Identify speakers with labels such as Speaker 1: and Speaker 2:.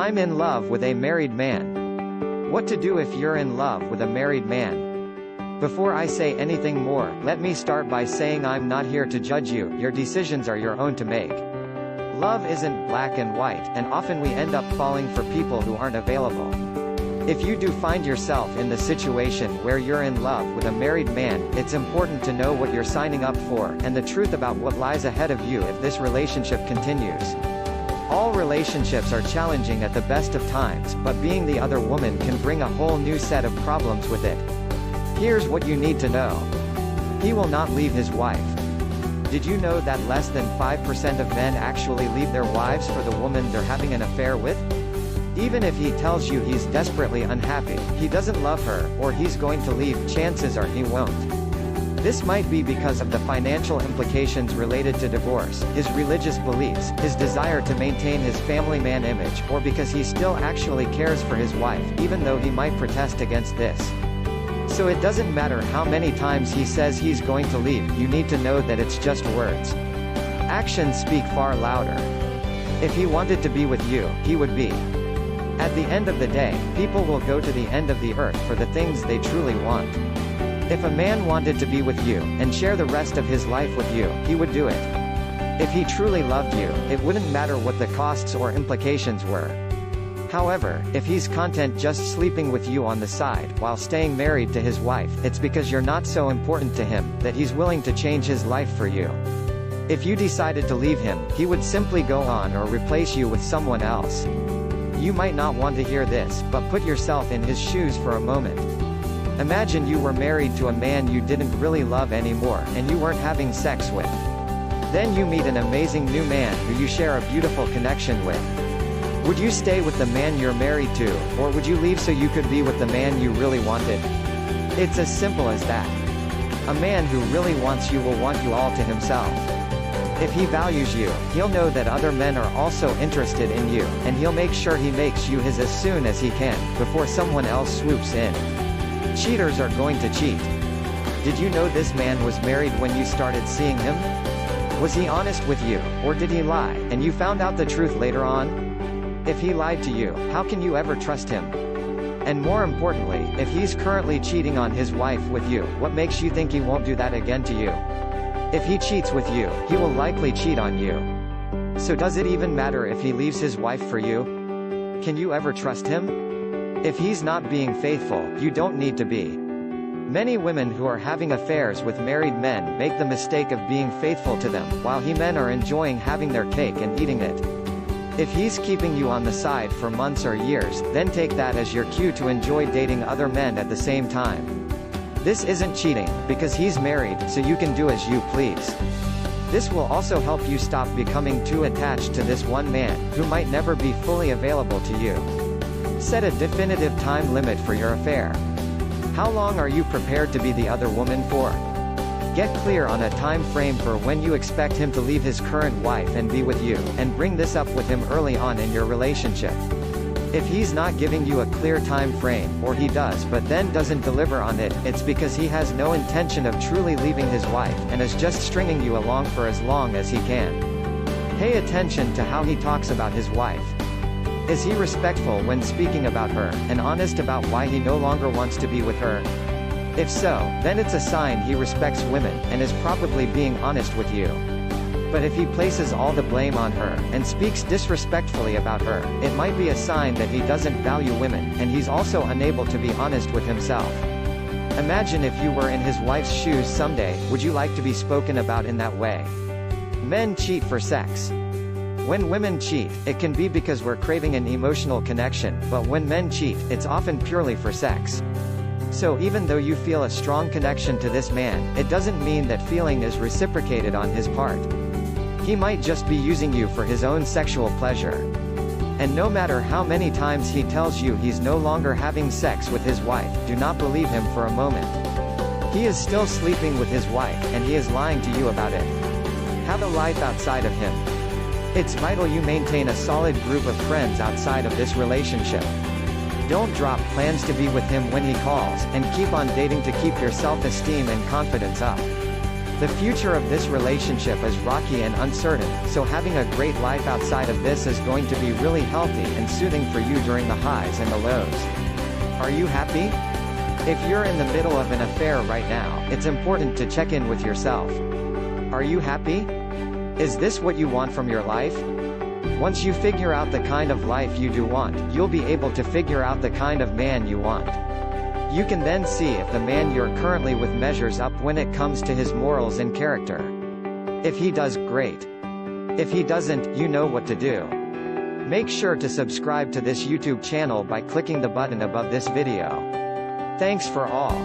Speaker 1: I'm in love with a married man. What to do if you're in love with a married man? Before I say anything more, let me start by saying I'm not here to judge you, your decisions are your own to make. Love isn't black and white, and often we end up falling for people who aren't available. If you do find yourself in the situation where you're in love with a married man, it's important to know what you're signing up for, and the truth about what lies ahead of you if this relationship continues. All relationships are challenging at the best of times, but being the other woman can bring a whole new set of problems with it. Here's what you need to know. He will not leave his wife. Did you know that less than 5% of men actually leave their wives for the woman they're having an affair with? Even if he tells you he's desperately unhappy, he doesn't love her, or he's going to leave, chances are he won't. This might be because of the financial implications related to divorce, his religious beliefs, his desire to maintain his family man image, or because he still actually cares for his wife, even though he might protest against this. So it doesn't matter how many times he says he's going to leave, you need to know that it's just words. Actions speak far louder. If he wanted to be with you, he would be. At the end of the day, people will go to the end of the earth for the things they truly want. If a man wanted to be with you, and share the rest of his life with you, he would do it. If he truly loved you, it wouldn't matter what the costs or implications were. However, if he's content just sleeping with you on the side, while staying married to his wife, it's because you're not so important to him, that he's willing to change his life for you. If you decided to leave him, he would simply go on or replace you with someone else. You might not want to hear this, but put yourself in his shoes for a moment. Imagine you were married to a man you didn't really love anymore, and you weren't having sex with. Then you meet an amazing new man who you share a beautiful connection with. Would you stay with the man you're married to, or would you leave so you could be with the man you really wanted? It's as simple as that. A man who really wants you will want you all to himself. If he values you, he'll know that other men are also interested in you, and he'll make sure he makes you his as soon as he can, before someone else swoops in. Cheaters are going to cheat. Did you know this man was married when you started seeing him? Was he honest with you, or did he lie, and you found out the truth later on? If he lied to you, how can you ever trust him? And more importantly, if he's currently cheating on his wife with you, what makes you think he won't do that again to you? If he cheats with you, he will likely cheat on you. So does it even matter if he leaves his wife for you? Can you ever trust him? If he's not being faithful, you don't need to be. Many women who are having affairs with married men make the mistake of being faithful to them, while men are enjoying having their cake and eating it. If he's keeping you on the side for months or years, then take that as your cue to enjoy dating other men at the same time. This isn't cheating, because he's married, so you can do as you please. This will also help you stop becoming too attached to this one man, who might never be fully available to you. Set a definitive time limit for your affair. How long are you prepared to be the other woman for? Get clear on a time frame for when you expect him to leave his current wife and be with you, and bring this up with him early on in your relationship. If he's not giving you a clear time frame, or he does but then doesn't deliver on it, it's because he has no intention of truly leaving his wife, and is just stringing you along for as long as he can. Pay attention to how he talks about his wife. Is he respectful when speaking about her, and honest about why he no longer wants to be with her? If so, then it's a sign he respects women, and is probably being honest with you. But if he places all the blame on her, and speaks disrespectfully about her, it might be a sign that he doesn't value women, and he's also unable to be honest with himself. Imagine if you were in his wife's shoes someday, would you like to be spoken about in that way? Men cheat for sex. When women cheat, it can be because we're craving an emotional connection, but when men cheat, it's often purely for sex. So even though you feel a strong connection to this man, it doesn't mean that feeling is reciprocated on his part. He might just be using you for his own sexual pleasure. And no matter how many times he tells you he's no longer having sex with his wife, do not believe him for a moment. He is still sleeping with his wife, and he is lying to you about it. Have a life outside of him. It's vital you maintain a solid group of friends outside of this relationship. Don't drop plans to be with him when he calls, and keep on dating to keep your self-esteem and confidence up. The future of this relationship is rocky and uncertain, so having a great life outside of this is going to be really healthy and soothing for you during the highs and the lows. Are you happy? If you're in the middle of an affair right now, it's important to check in with yourself. Are you happy? Is this what you want from your life? Once you figure out the kind of life you do want, you'll be able to figure out the kind of man you want. You can then see if the man you're currently with measures up when it comes to his morals and character. If he does, great. If he doesn't, you know what to do. Make sure to subscribe to this YouTube channel by clicking the button above this video. Thanks for all.